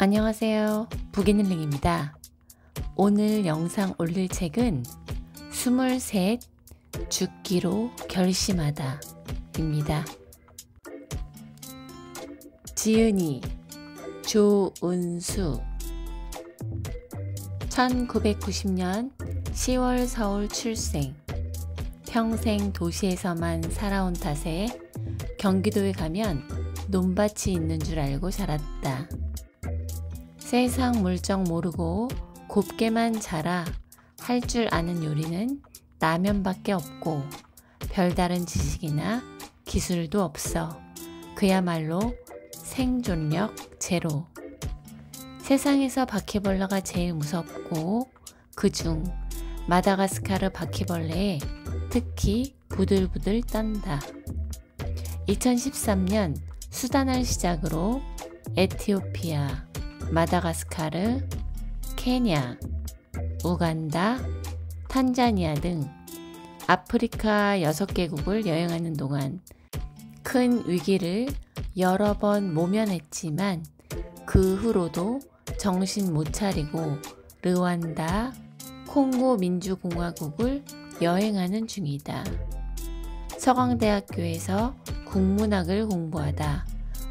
안녕하세요. 부기능링입니다. 오늘 영상 올릴 책은 23 죽기로 결심하다 입니다. 지은이 조은수 1990년 10월 서울 출생. 평생 도시에서만 살아온 탓에 경기도에 가면 논밭이 있는 줄 알고 자랐다. 세상 물정 모르고 곱게만 자라 할 줄 아는 요리는 라면밖에 없고 별다른 지식이나 기술도 없어. 그야말로 생존력 제로. 세상에서 바퀴벌레가 제일 무섭고 그중 마다가스카르 바퀴벌레에 특히 부들부들 떤다. 2013년 수단을 시작으로 에티오피아, 마다가스카르, 케냐, 우간다, 탄자니아 등 아프리카 6개국을 여행하는 동안 큰 위기를 여러 번 모면했지만 그 후로도 정신 못 차리고 르완다, 콩고 민주공화국을 여행하는 중이다. 서강대학교에서 국문학을 공부하다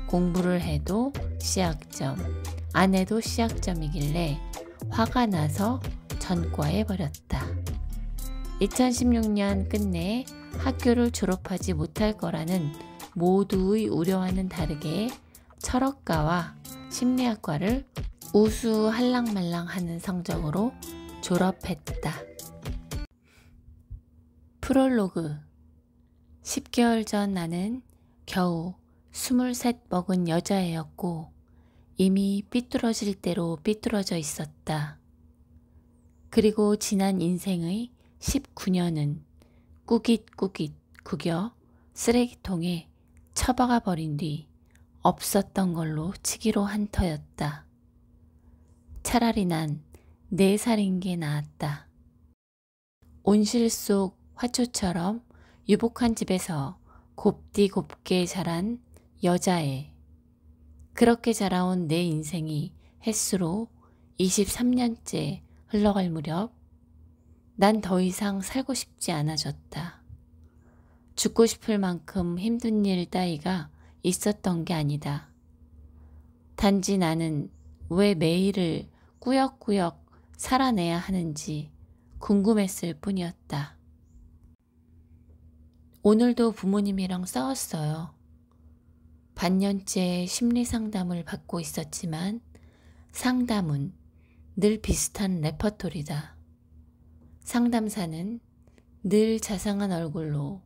공부를 해도 C학점, 안 해도 C학점이길래 화가 나서 전과해 버렸다. 2016년 끝내 학교를 졸업하지 못할 거라는 모두의 우려와는 다르게 철학과와 심리학과를 우수 할랑말랑하는 성적으로 졸업했다. 프롤로그. 10개월 전 나는 겨우 23 먹은 여자애였고 이미 삐뚤어질 대로 삐뚤어져 있었다. 그리고 지난 인생의 19년은 꾸깃꾸깃 구겨 쓰레기통에 처박아 버린 뒤 없었던 걸로 치기로 한 터였다. 차라리 난 4살인 게 나았다. 온실 속 화초처럼 유복한 집에서 곱디곱게 자란 여자애. 그렇게 자라온 내 인생이 햇수로 23년째 흘러갈 무렵 난 더 이상 살고 싶지 않아졌다. 죽고 싶을 만큼 힘든 일 따위가 있었던 게 아니다. 단지 나는 왜 매일을 꾸역꾸역 살아내야 하는지 궁금했을 뿐이었다. 오늘도 부모님이랑 싸웠어요. 반년째 심리상담을 받고 있었지만 상담은 늘 비슷한 레퍼토리다. 상담사는 늘 자상한 얼굴로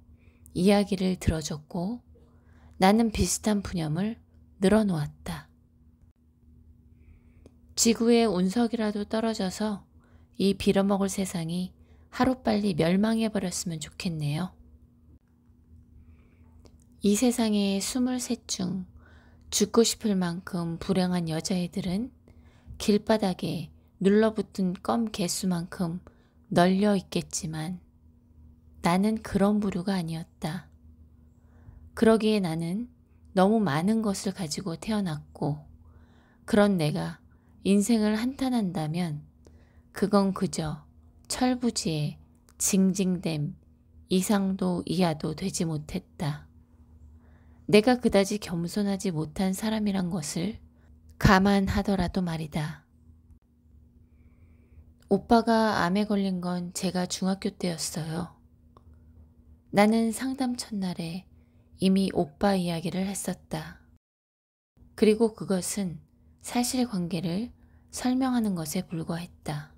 이야기를 들어줬고 나는 비슷한 푸념을 늘어놓았다. 지구의 운석이라도 떨어져서 이 빌어먹을 세상이 하루빨리 멸망해버렸으면 좋겠네요. 이 세상의 23 중 죽고 싶을 만큼 불행한 여자애들은 길바닥에 눌러붙은 껌 개수만큼 널려 있겠지만 나는 그런 부류가 아니었다. 그러기에 나는 너무 많은 것을 가지고 태어났고 그런 내가 인생을 한탄한다면 그건 그저 철부지에 징징댐 이상도 이하도 되지 못했다. 내가 그다지 겸손하지 못한 사람이란 것을 감안하더라도 말이다. 오빠가 암에 걸린 건 제가 중학교 때였어요. 나는 상담 첫날에 이미 오빠 이야기를 했었다. 그리고 그것은 사실관계를 설명하는 것에 불과했다.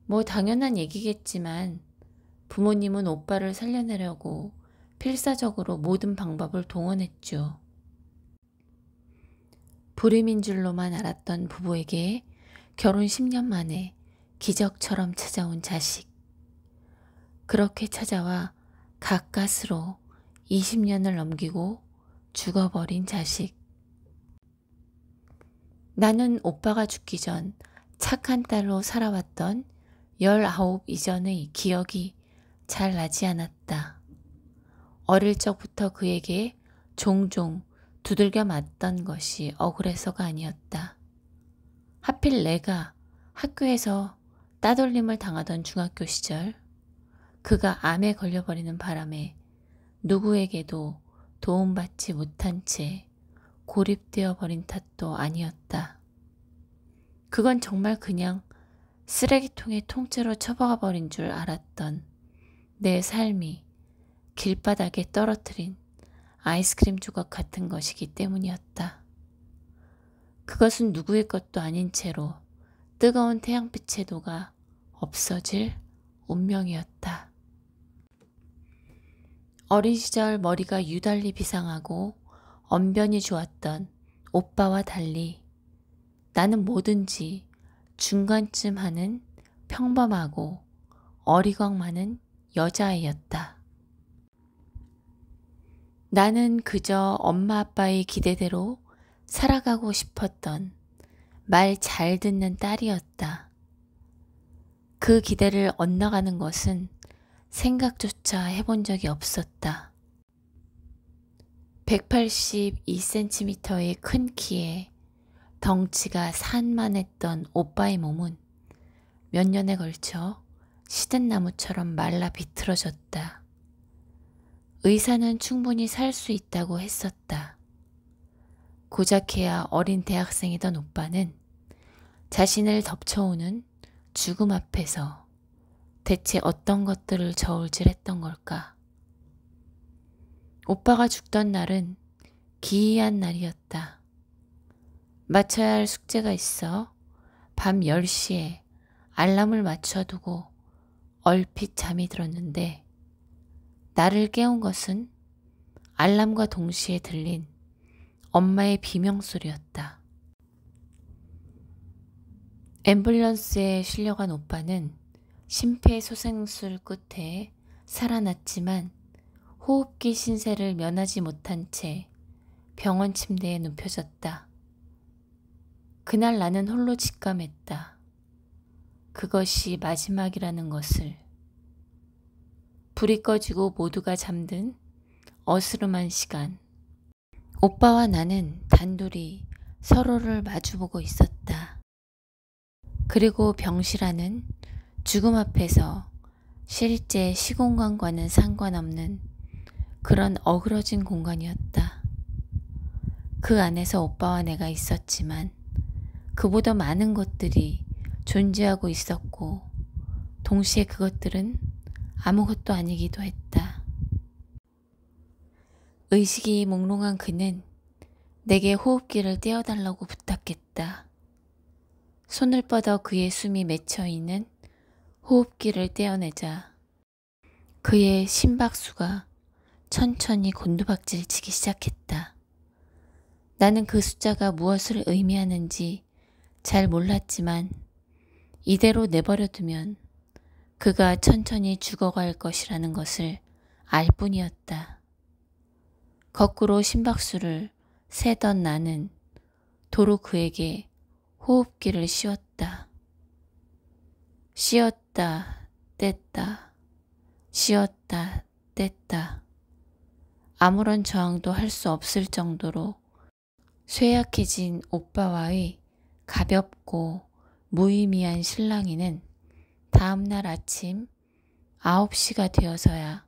뭐 당연한 얘기겠지만 부모님은 오빠를 살려내려고 필사적으로 모든 방법을 동원했죠. 불임인 줄로만 알았던 부부에게 결혼 10년 만에 기적처럼 찾아온 자식. 그렇게 찾아와 가까스로 20년을 넘기고 죽어버린 자식. 나는 오빠가 죽기 전 착한 딸로 살아왔던 19 이전의 기억이 잘 나지 않았다. 어릴 적부터 그에게 종종 두들겨 맞던 것이 억울해서가 아니었다. 하필 내가 학교에서 따돌림을 당하던 중학교 시절 그가 암에 걸려버리는 바람에 누구에게도 도움받지 못한 채 고립되어 버린 탓도 아니었다. 그건 정말 그냥 쓰레기통에 통째로 처박아 버린 줄 알았던 내 삶이 길바닥에 떨어뜨린 아이스크림 조각 같은 것이기 때문이었다. 그것은 누구의 것도 아닌 채로 뜨거운 태양빛에 녹아 없어질 운명이었다. 어린 시절 머리가 유달리 비상하고 언변이 좋았던 오빠와 달리 나는 뭐든지 중간쯤 하는 평범하고 어리광 많은 여자아이였다. 나는 그저 엄마 아빠의 기대대로 살아가고 싶었던 말 잘 듣는 딸이었다. 그 기대를 엇나가는 것은 생각조차 해본 적이 없었다. 182cm의 큰 키에 덩치가 산만했던 오빠의 몸은 몇 년에 걸쳐 시든 나무처럼 말라 비틀어졌다. 의사는 충분히 살 수 있다고 했었다. 고작해야 어린 대학생이던 오빠는 자신을 덮쳐오는 죽음 앞에서 대체 어떤 것들을 저울질했던 걸까? 오빠가 죽던 날은 기이한 날이었다. 마쳐야 할 숙제가 있어 밤 10시에 알람을 맞춰두고 얼핏 잠이 들었는데 나를 깨운 것은 알람과 동시에 들린 엄마의 비명소리였다. 앰뷸런스에 실려간 오빠는 심폐소생술 끝에 살아났지만 호흡기 신세를 면하지 못한 채 병원 침대에 눕혀졌다. 그날 나는 홀로 직감했다. 그것이 마지막이라는 것을. 불이 꺼지고 모두가 잠든 어스름한 시간. 오빠와 나는 단둘이 서로를 마주보고 있었다. 그리고 병실안은 죽음 앞에서 실제 시공간과는 상관없는 그런 어그러진 공간이었다. 그 안에서 오빠와 내가 있었지만 그보다 많은 것들이 존재하고 있었고 동시에 그것들은 아무것도 아니기도 했다. 의식이 몽롱한 그는 내게 호흡기를 떼어달라고 부탁했다. 손을 뻗어 그의 숨이 맺혀있는 호흡기를 떼어내자 그의 심박수가 천천히 곤두박질 치기 시작했다. 나는 그 숫자가 무엇을 의미하는지 잘 몰랐지만 이대로 내버려두면 그가 천천히 죽어갈 것이라는 것을 알 뿐이었다. 거꾸로 심박수를 세던 나는 도로 그에게 호흡기를 씌웠다. 쉬었다 뗐다. 쉬었다 뗐다. 아무런 저항도 할 수 없을 정도로 쇠약해진 오빠와의 가볍고 무의미한 실랑이는 다음날 아침 9시가 되어서야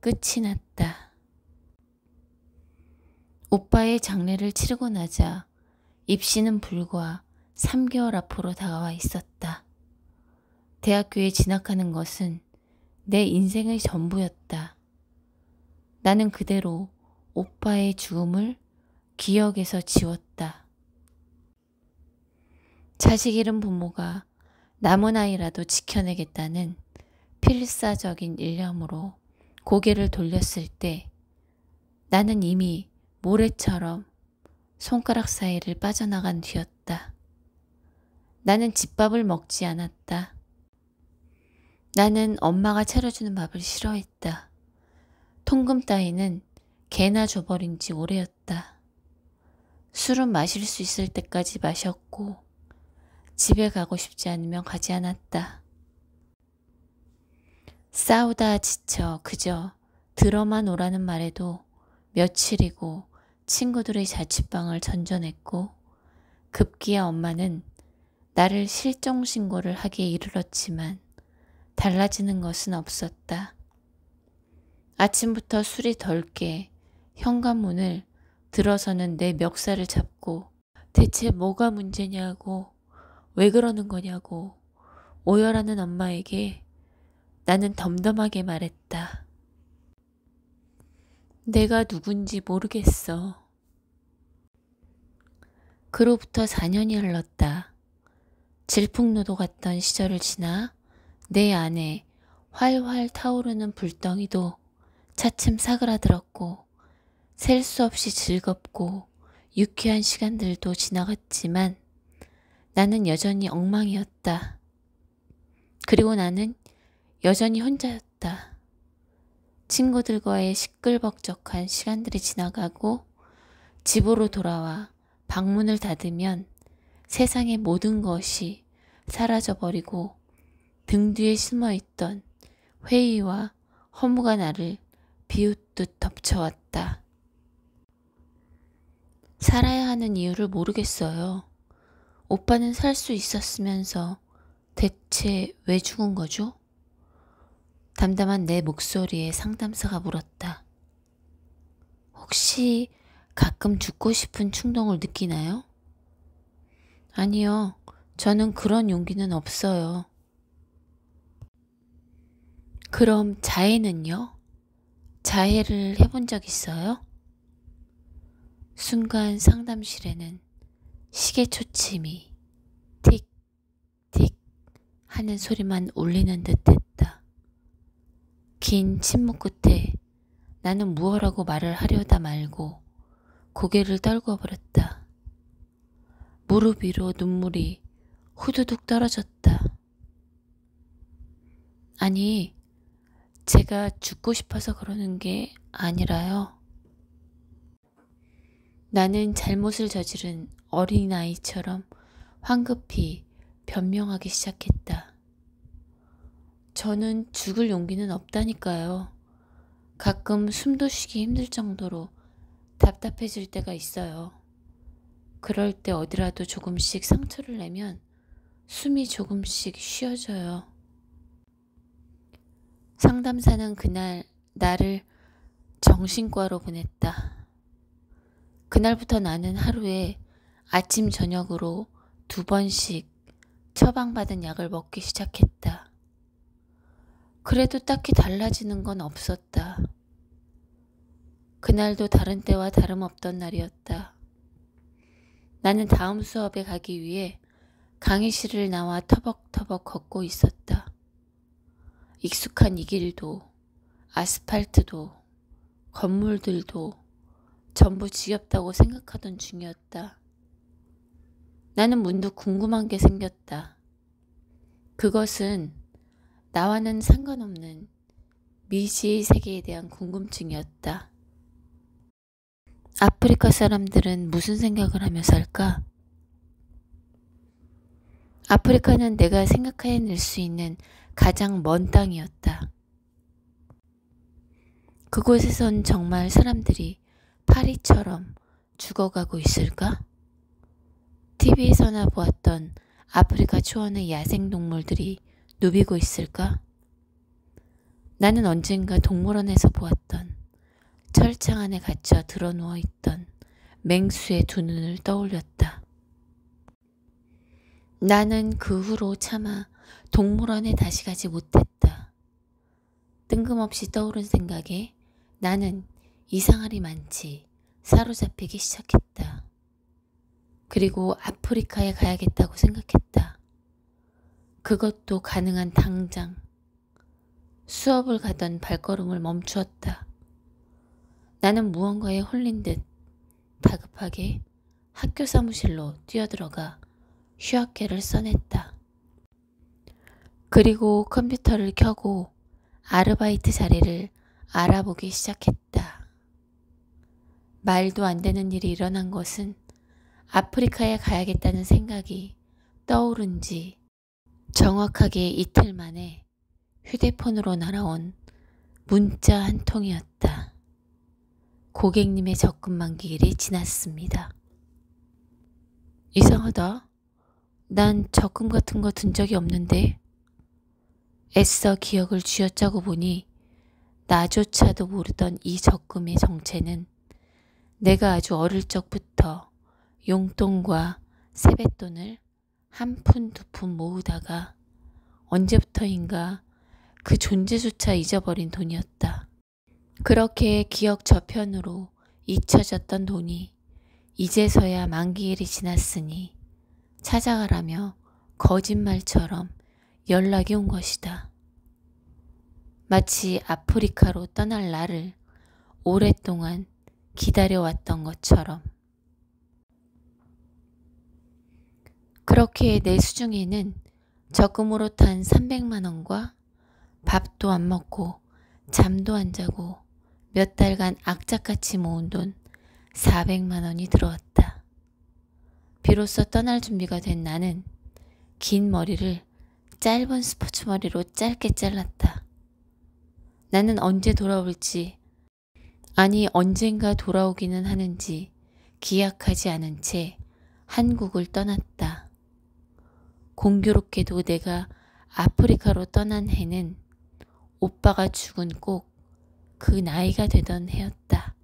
끝이 났다. 오빠의 장례를 치르고 나자 입시는 불과 3개월 앞으로 다가와 있었다. 대학교에 진학하는 것은 내 인생의 전부였다. 나는 그대로 오빠의 죽음을 기억에서 지웠다. 자식 잃은 부모가 남은 아이라도 지켜내겠다는 필사적인 일념으로 고개를 돌렸을 때 나는 이미 모래처럼 손가락 사이를 빠져나간 뒤였다. 나는 집밥을 먹지 않았다. 나는 엄마가 차려주는 밥을 싫어했다. 통금 따위는 개나 줘버린 지 오래였다. 술은 마실 수 있을 때까지 마셨고 집에 가고 싶지 않으면 가지 않았다. 싸우다 지쳐 그저 들어만 오라는 말에도 며칠이고 친구들의 자취방을 전전했고 급기야 엄마는 나를 실종 신고를 하기에 이르렀지만 달라지는 것은 없었다. 아침부터 술이 덜 깨 현관문을 들어서는 내 멱살을 잡고 대체 뭐가 문제냐고, 왜 그러는 거냐고 오열하는 엄마에게 나는 덤덤하게 말했다. 내가 누군지 모르겠어. 그로부터 4년이 흘렀다. 질풍노도 같던 시절을 지나 내 안에 활활 타오르는 불덩이도 차츰 사그라들었고 셀 수 없이 즐겁고 유쾌한 시간들도 지나갔지만 나는 여전히 엉망이었다. 그리고 나는 여전히 혼자였다. 친구들과의 시끌벅적한 시간들이 지나가고 집으로 돌아와 방문을 닫으면 세상의 모든 것이 사라져버리고 등 뒤에 숨어있던 회의와 허무가 나를 비웃듯 덮쳐왔다. 살아야 하는 이유를 모르겠어요. 오빠는 살 수 있었으면서 대체 왜 죽은 거죠? 담담한 내 목소리에 상담사가 물었다. 혹시 가끔 죽고 싶은 충동을 느끼나요? 아니요, 저는 그런 용기는 없어요. 그럼 자해는요? 자해를 해본 적 있어요? 순간 상담실에는 시계 초침이 틱, 틱 하는 소리만 울리는 듯 했다. 긴 침묵 끝에 나는 무엇라고 말을 하려다 말고 고개를 떨구어 버렸다. 무릎 위로 눈물이 후두둑 떨어졌다. 아니, 제가 죽고 싶어서 그러는 게 아니라요. 나는 잘못을 저지른 어린아이처럼 황급히 변명하기 시작했다. 저는 죽을 용기는 없다니까요. 가끔 숨도 쉬기 힘들 정도로 답답해질 때가 있어요. 그럴 때 어디라도 조금씩 상처를 내면 숨이 조금씩 쉬어져요. 상담사는 그날 나를 정신과로 보냈다. 그날부터 나는 하루에 아침 저녁으로 2번씩 처방받은 약을 먹기 시작했다. 그래도 딱히 달라지는 건 없었다. 그날도 다른 때와 다름없던 날이었다. 나는 다음 수업에 가기 위해 강의실을 나와 터벅터벅 걷고 있었다. 익숙한 이 길도, 아스팔트도, 건물들도 전부 지겹다고 생각하던 중이었다. 나는 문득 궁금한 게 생겼다. 그것은 나와는 상관없는 미지의 세계에 대한 궁금증이었다. 아프리카 사람들은 무슨 생각을 하며 살까? 아프리카는 내가 생각해낼 수 있는 가장 먼 땅이었다. 그곳에선 정말 사람들이 파리처럼 죽어가고 있을까? TV에서나 보았던 아프리카 초원의 야생동물들이 누비고 있을까? 나는 언젠가 동물원에서 보았던 철창 안에 갇혀 드러누워 있던 맹수의 2눈을 떠올렸다. 나는 그 후로 차마 동물원에 다시 가지 못했다. 뜬금없이 떠오른 생각에 나는 이상할이 많지 사로잡히기 시작했다. 그리고 아프리카에 가야겠다고 생각했다. 그것도 가능한 당장. 수업을 가던 발걸음을 멈추었다. 나는 무언가에 홀린 듯 다급하게 학교 사무실로 뛰어들어가 휴학계를 써냈다. 그리고 컴퓨터를 켜고 아르바이트 자리를 알아보기 시작했다. 말도 안 되는 일이 일어난 것은 아프리카에 가야겠다는 생각이 떠오른 지 정확하게 이틀 만에 휴대폰으로 날아온 문자 한 통이었다. 고객님의 적금 만기일이 지났습니다. 이상하다. 난 적금 같은 거 든 적이 없는데. 애써 기억을 쥐어짜고 보니 나조차도 모르던 이 적금의 정체는 내가 아주 어릴 적부터 용돈과 세뱃돈을 한 푼 두 푼 모으다가 언제부터인가 그 존재조차 잊어버린 돈이었다. 그렇게 기억 저편으로 잊혀졌던 돈이 이제서야 만기일이 지났으니 찾아가라며 거짓말처럼 연락이 온 것이다. 마치 아프리카로 떠날 나를 오랫동안 기다려왔던 것처럼. 그렇게 내 수중에는 적금으로 탄 300만 원과 밥도 안 먹고 잠도 안 자고 몇 달간 악착같이 모은 돈 400만 원이 들어왔다. 비로소 떠날 준비가 된 나는 긴 머리를 짧은 스포츠 머리로 짧게 잘랐다. 나는 언제 돌아올지, 아니 언젠가 돌아오기는 하는지 기약하지 않은 채 한국을 떠났다. 공교롭게도 내가 아프리카로 떠난 해는 오빠가 죽은 꼭 그 나이가 되던 해였다.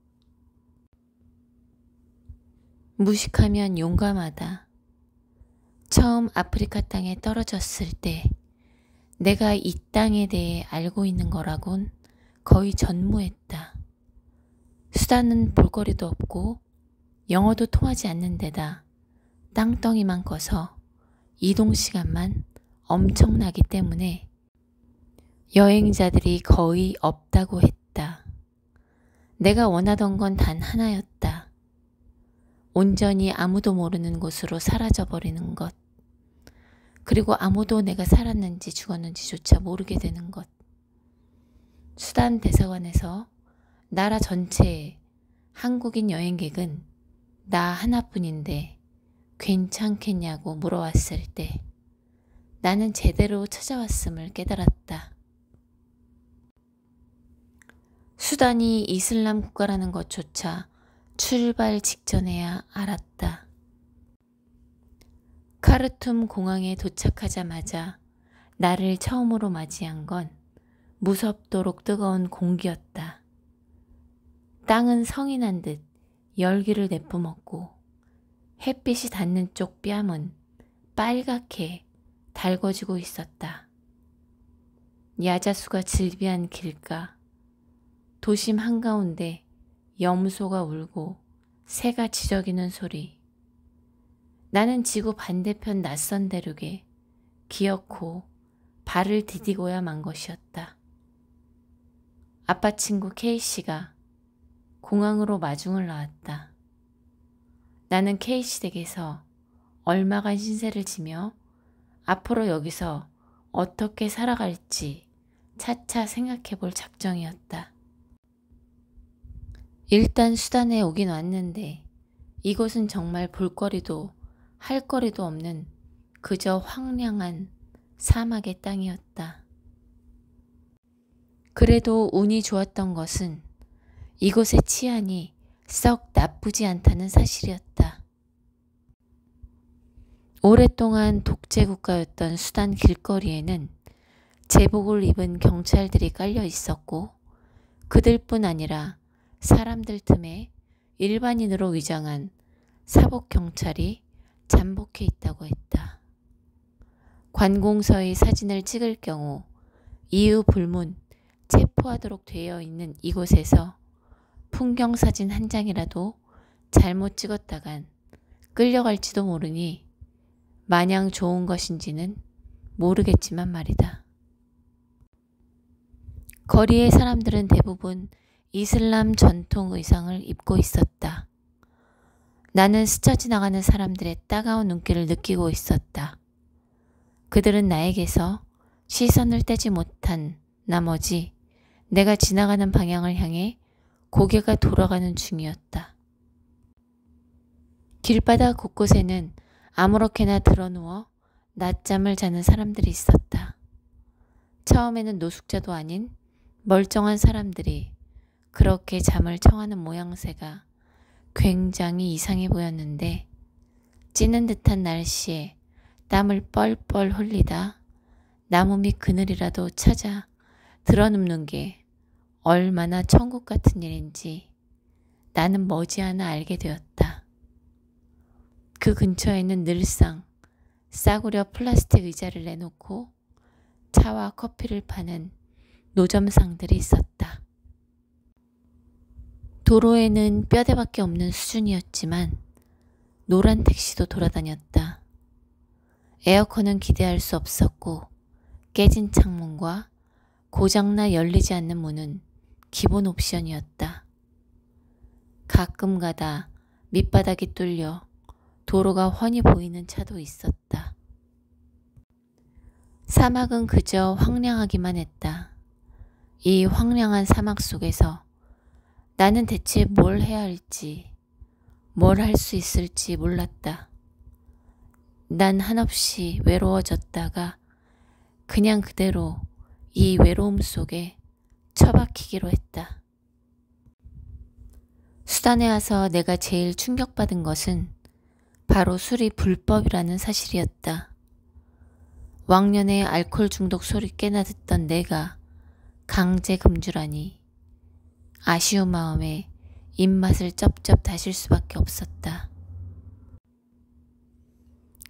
무식하면 용감하다. 처음 아프리카 땅에 떨어졌을 때 내가 이 땅에 대해 알고 있는 거라곤 거의 전무했다. 수다는 볼거리도 없고 영어도 통하지 않는 데다 땅덩이만 커서 이동시간만 엄청나기 때문에 여행자들이 거의 없다고 했다. 내가 원하던 건 단 하나였다. 온전히 아무도 모르는 곳으로 사라져버리는 것. 그리고 아무도 내가 살았는지 죽었는지조차 모르게 되는 것. 수단 대사관에서 나라 전체의 한국인 여행객은 나 하나뿐인데 괜찮겠냐고 물어왔을 때 나는 제대로 찾아왔음을 깨달았다. 수단이 이슬람 국가라는 것조차 출발 직전에야 알았다. 카르툼 공항에 도착하자마자 나를 처음으로 맞이한 건 무섭도록 뜨거운 공기였다. 땅은 성이 난 듯 열기를 내뿜었고 햇빛이 닿는 쪽 뺨은 빨갛게 달궈지고 있었다. 야자수가 즐비한 길가, 도심 한가운데 염소가 울고 새가 지저귀는 소리. 나는 지구 반대편 낯선 대륙에 기어코 발을 디디고야 만 것이었다. 아빠 친구 K씨가 공항으로 마중을 나왔다. 나는 K씨 댁에서 얼마간 신세를 지며 앞으로 여기서 어떻게 살아갈지 차차 생각해 볼 작정이었다. 일단 수단에 오긴 왔는데 이곳은 정말 볼거리도 할 거리도 없는 그저 황량한 사막의 땅이었다. 그래도 운이 좋았던 것은 이곳의 치안이 썩 나쁘지 않다는 사실이었다. 오랫동안 독재 국가였던 수단 길거리에는 제복을 입은 경찰들이 깔려 있었고 그들뿐 아니라 사람들 틈에 일반인으로 위장한 사복 경찰이 잠복해 있다고 했다. 관공서의 사진을 찍을 경우 이유 불문 체포하도록 되어 있는 이곳에서 풍경사진 한 장이라도 잘못 찍었다간 끌려갈지도 모르니 마냥 좋은 것인지는 모르겠지만 말이다. 거리의 사람들은 대부분 이슬람 전통 의상을 입고 있었다. 나는 스쳐 지나가는 사람들의 따가운 눈길을 느끼고 있었다. 그들은 나에게서 시선을 떼지 못한 나머지 내가 지나가는 방향을 향해 고개가 돌아가는 중이었다. 길바닥 곳곳에는 아무렇게나 드러누워 낮잠을 자는 사람들이 있었다. 처음에는 노숙자도 아닌 멀쩡한 사람들이 그렇게 잠을 청하는 모양새가 굉장히 이상해 보였는데 찌는 듯한 날씨에 땀을 뻘뻘 흘리다 나무 밑 그늘이라도 찾아 드러눕는 게 얼마나 천국 같은 일인지 나는 머지않아 알게 되었다. 그 근처에는 늘상 싸구려 플라스틱 의자를 내놓고 차와 커피를 파는 노점상들이 있었다. 도로에는 뼈대밖에 없는 수준이었지만 노란 택시도 돌아다녔다. 에어컨은 기대할 수 없었고 깨진 창문과 고장나 열리지 않는 문은 기본 옵션이었다. 가끔 가다 밑바닥이 뚫려 도로가 훤히 보이는 차도 있었다. 사막은 그저 황량하기만 했다. 이 황량한 사막 속에서 나는 대체 뭘 해야 할지, 뭘 할 수 있을지 몰랐다. 난 한없이 외로워졌다가 그냥 그대로 이 외로움 속에 처박히기로 했다. 수단에 와서 내가 제일 충격받은 것은 바로 술이 불법이라는 사실이었다. 왕년에 알코올 중독 소리 꽤나 듣던 내가 강제 금주라니 아쉬운 마음에 입맛을 쩝쩝 다실 수밖에 없었다.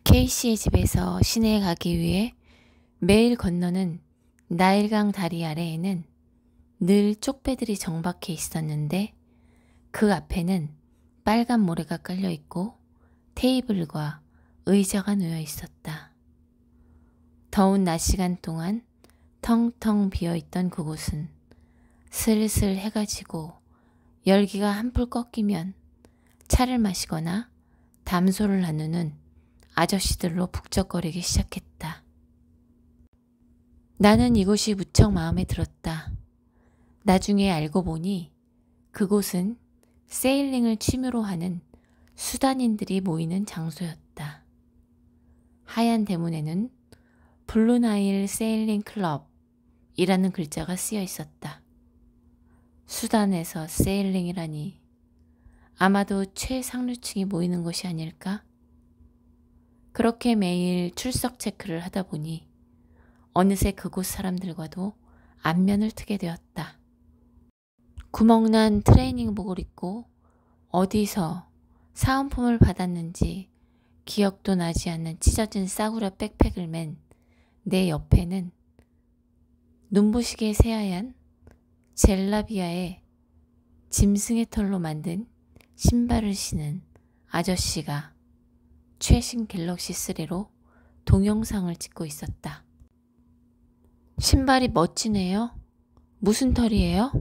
K씨의 집에서 시내에 가기 위해 매일 건너는 나일강 다리 아래에는 늘 쪽배들이 정박해 있었는데 그 앞에는 빨간 모래가 깔려 있고 테이블과 의자가 놓여 있었다. 더운 낮 시간 동안 텅텅 비어있던 그곳은 슬슬 해가 지고 열기가 한풀 꺾이면 차를 마시거나 담소를 나누는 아저씨들로 북적거리기 시작했다. 나는 이곳이 무척 마음에 들었다. 나중에 알고 보니 그곳은 세일링을 취미로 하는 수단인들이 모이는 장소였다. 하얀 대문에는 블루나일 세일링 클럽이라는 글자가 쓰여 있었다. 수단에서 세일링이라니 아마도 최상류층이 모이는 곳이 아닐까? 그렇게 매일 출석 체크를 하다 보니 어느새 그곳 사람들과도 안면을 트게 되었다. 구멍난 트레이닝복을 입고 어디서 사은품을 받았는지 기억도 나지 않는 찢어진 싸구려 백팩을 맨 내 옆에는 눈부시게 새하얀 젤라비아의 짐승의 털로 만든 신발을 신은 아저씨가 최신 갤럭시 3로 동영상을 찍고 있었다. 신발이 멋지네요. 무슨 털이에요?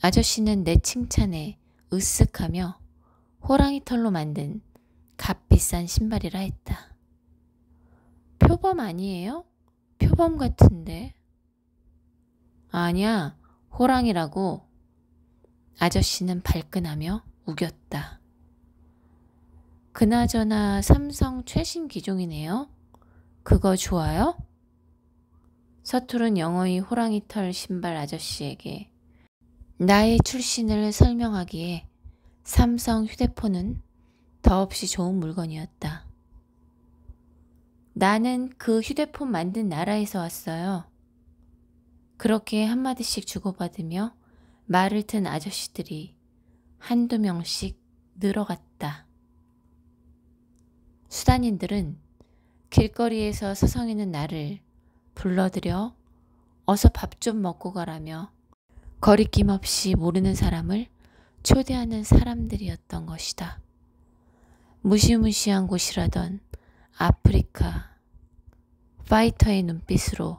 아저씨는 내 칭찬에 으쓱하며 호랑이 털로 만든 값비싼 신발이라 했다. 표범 아니에요? 표범 같은데. 아니야, 호랑이라고. 아저씨는 발끈하며 우겼다. 그나저나 삼성 최신 기종이네요. 그거 좋아요? 서투른 영어의 호랑이 털 신발 아저씨에게 나의 출신을 설명하기에 삼성 휴대폰은 더없이 좋은 물건이었다. 나는 그 휴대폰 만든 나라에서 왔어요. 그렇게 한마디씩 주고받으며 말을 튼 아저씨들이 한두 명씩 늘어갔다. 수단인들은 길거리에서 서성이는 나를 불러들여 어서 밥 좀 먹고 가라며 거리낌 없이 모르는 사람을 초대하는 사람들이었던 것이다. 무시무시한 곳이라던 아프리카 파이터의 눈빛으로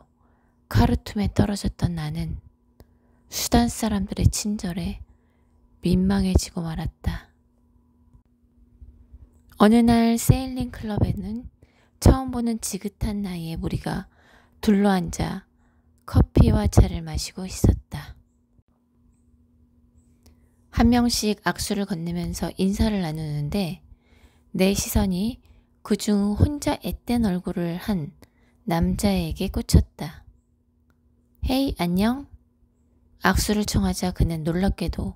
카르툼에 떨어졌던 나는 수단 사람들의 친절에 민망해지고 말았다. 어느 날 세일링 클럽에는 처음 보는 지긋한 나이의 무리가 둘러앉아 커피와 차를 마시고 있었다. 한 명씩 악수를 건네면서 인사를 나누는데 내 시선이 그중 혼자 앳된 얼굴을 한 남자에게 꽂혔다. 헤이, 안녕? 악수를 청하자 그는 놀랍게도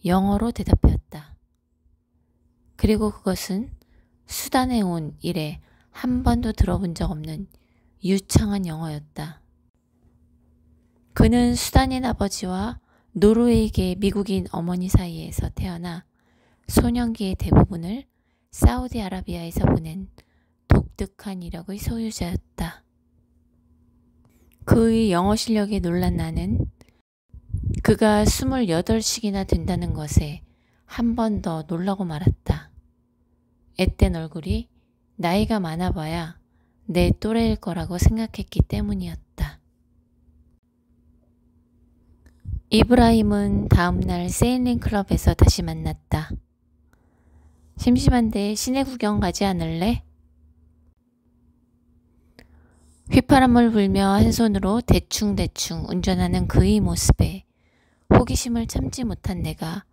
영어로 대답하였다. 그리고 그것은 수단에 온 이래 한 번도 들어본 적 없는 유창한 영어였다. 그는 수단인 아버지와 노르웨이계 미국인 어머니 사이에서 태어나 소년기의 대부분을 사우디아라비아에서 보낸 독특한 이력의 소유자였다. 그의 영어 실력에 놀란 나는 그가 28씩이나 된다는 것에 한 번 더 놀라고 말았다. 앳된 얼굴이 나이가 많아봐야 내 또래일 거라고 생각했기 때문이었다. 이브라임은 다음날 세일링 클럽에서 다시 만났다. 심심한데 시내 구경 가지 않을래? 휘파람을 불며 한 손으로 대충대충 운전하는 그의 모습에 호기심을 참지 못한 내가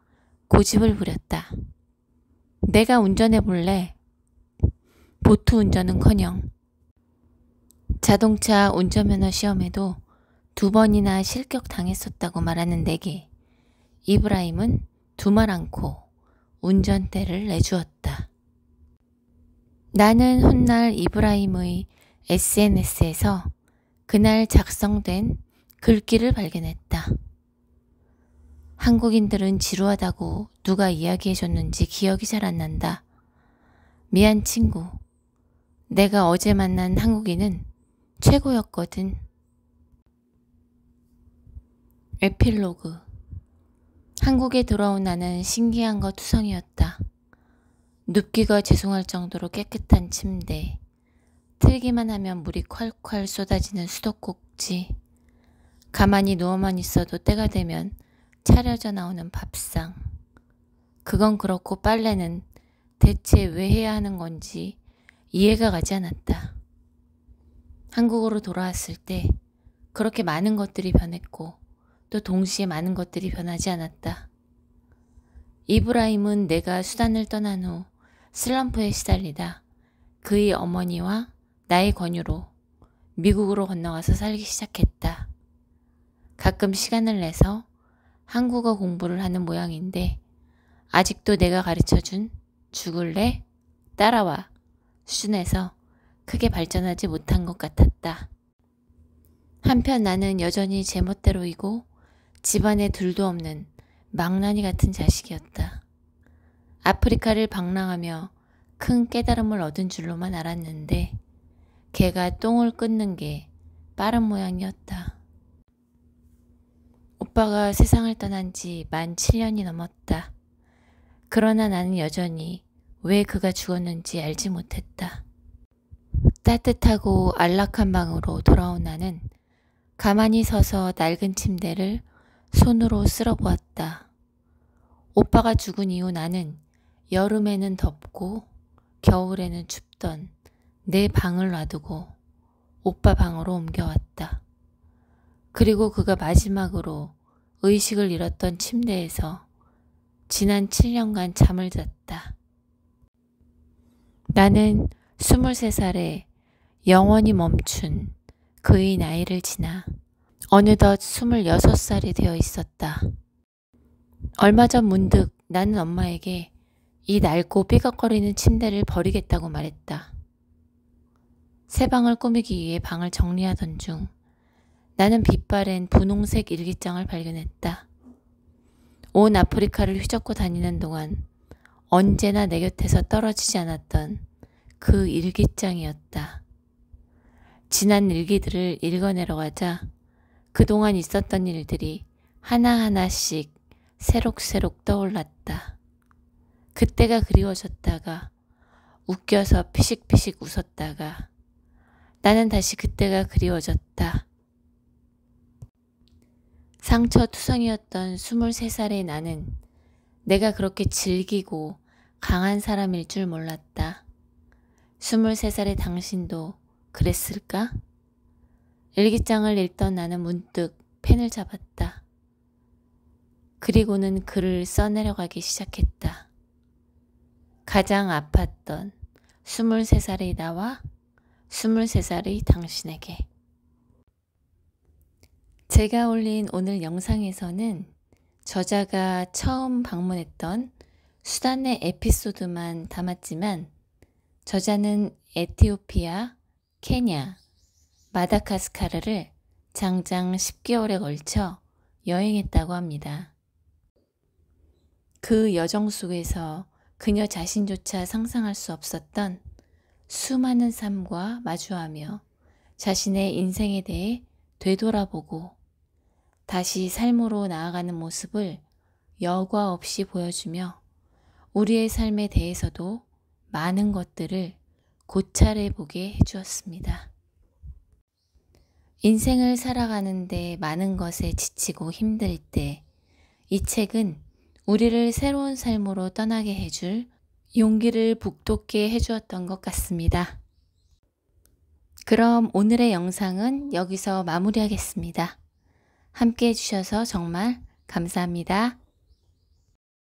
고집을 부렸다. 내가 운전해 볼래? 보트 운전은커녕 자동차 운전면허 시험에도 2번이나 실격당했었다고 말하는 내게 이브라임은 두말 않고 운전대를 내주었다. 나는 훗날 이브라임의 SNS에서 그날 작성된 글귀를 발견했다. 한국인들은 지루하다고 누가 이야기해줬는지 기억이 잘 안 난다. 미안 친구. 내가 어제 만난 한국인은 최고였거든. 에필로그. 한국에 돌아온 나는 신기한 것 투성이었다. 눕기가 죄송할 정도로 깨끗한 침대, 틀기만 하면 물이 콸콸 쏟아지는 수도꼭지, 가만히 누워만 있어도 때가 되면 차려져 나오는 밥상. 그건 그렇고 빨래는 대체 왜 해야 하는 건지 이해가 가지 않았다. 한국으로 돌아왔을 때 그렇게 많은 것들이 변했고 또 동시에 많은 것들이 변하지 않았다. 이브라임은 내가 수단을 떠난 후 슬럼프에 시달리다 그의 어머니와 나의 권유로 미국으로 건너가서 살기 시작했다. 가끔 시간을 내서 한국어 공부를 하는 모양인데 아직도 내가 가르쳐준 죽을래? 따라와 수준에서 크게 발전하지 못한 것 같았다. 한편 나는 여전히 제멋대로이고 집안에 둘도 없는 망나니 같은 자식이었다. 아프리카를 방랑하며 큰 깨달음을 얻은 줄로만 알았는데 개가 똥을 끊는 게 빠른 모양이었다. 오빠가 세상을 떠난 지 만 7년이 넘었다. 그러나 나는 여전히 왜 그가 죽었는지 알지 못했다. 따뜻하고 안락한 방으로 돌아온 나는 가만히 서서 낡은 침대를 손으로 쓸어보았다. 오빠가 죽은 이후 나는 여름에는 덥고 겨울에는 춥던 내 방을 놔두고 오빠 방으로 옮겨왔다. 그리고 그가 마지막으로 의식을 잃었던 침대에서 지난 7년간 잠을 잤다. 나는 23살에 영원히 멈춘 그의 나이를 지나 어느덧 26살이 되어 있었다. 얼마 전 문득 나는 엄마에게 이 낡고 삐걱거리는 침대를 버리겠다고 말했다. 새 방을 꾸미기 위해 방을 정리하던 중 나는 빛바랜 분홍색 일기장을 발견했다. 온 아프리카를 휘젓고 다니는 동안 언제나 내 곁에서 떨어지지 않았던 그 일기장이었다. 지난 일기들을 읽어내러 가자 그동안 있었던 일들이 하나하나씩 새록새록 떠올랐다. 그때가 그리워졌다가 웃겨서 피식피식 웃었다가 나는 다시 그때가 그리워졌다. 상처투성이었던 23살의 나는 내가 그렇게 질기고 강한 사람일 줄 몰랐다. 23살의 당신도 그랬을까? 일기장을 읽던 나는 문득 펜을 잡았다. 그리고는 글을 써내려가기 시작했다. 가장 아팠던 23살의 나와 23살의 당신에게. 제가 올린 오늘 영상에서는 저자가 처음 방문했던 수단의 에피소드만 담았지만 저자는 에티오피아, 케냐, 마다가스카르를 장장 10개월에 걸쳐 여행했다고 합니다. 그 여정 속에서 그녀 자신조차 상상할 수 없었던 수많은 삶과 마주하며 자신의 인생에 대해 되돌아보고 다시 삶으로 나아가는 모습을 여과 없이 보여주며 우리의 삶에 대해서도 많은 것들을 고찰해 보게 해주었습니다. 인생을 살아가는데 많은 것에 지치고 힘들 때 이 책은 우리를 새로운 삶으로 떠나게 해줄 용기를 북돋게 해주었던 것 같습니다. 그럼 오늘의 영상은 여기서 마무리하겠습니다. 함께 해주셔서 정말 감사합니다.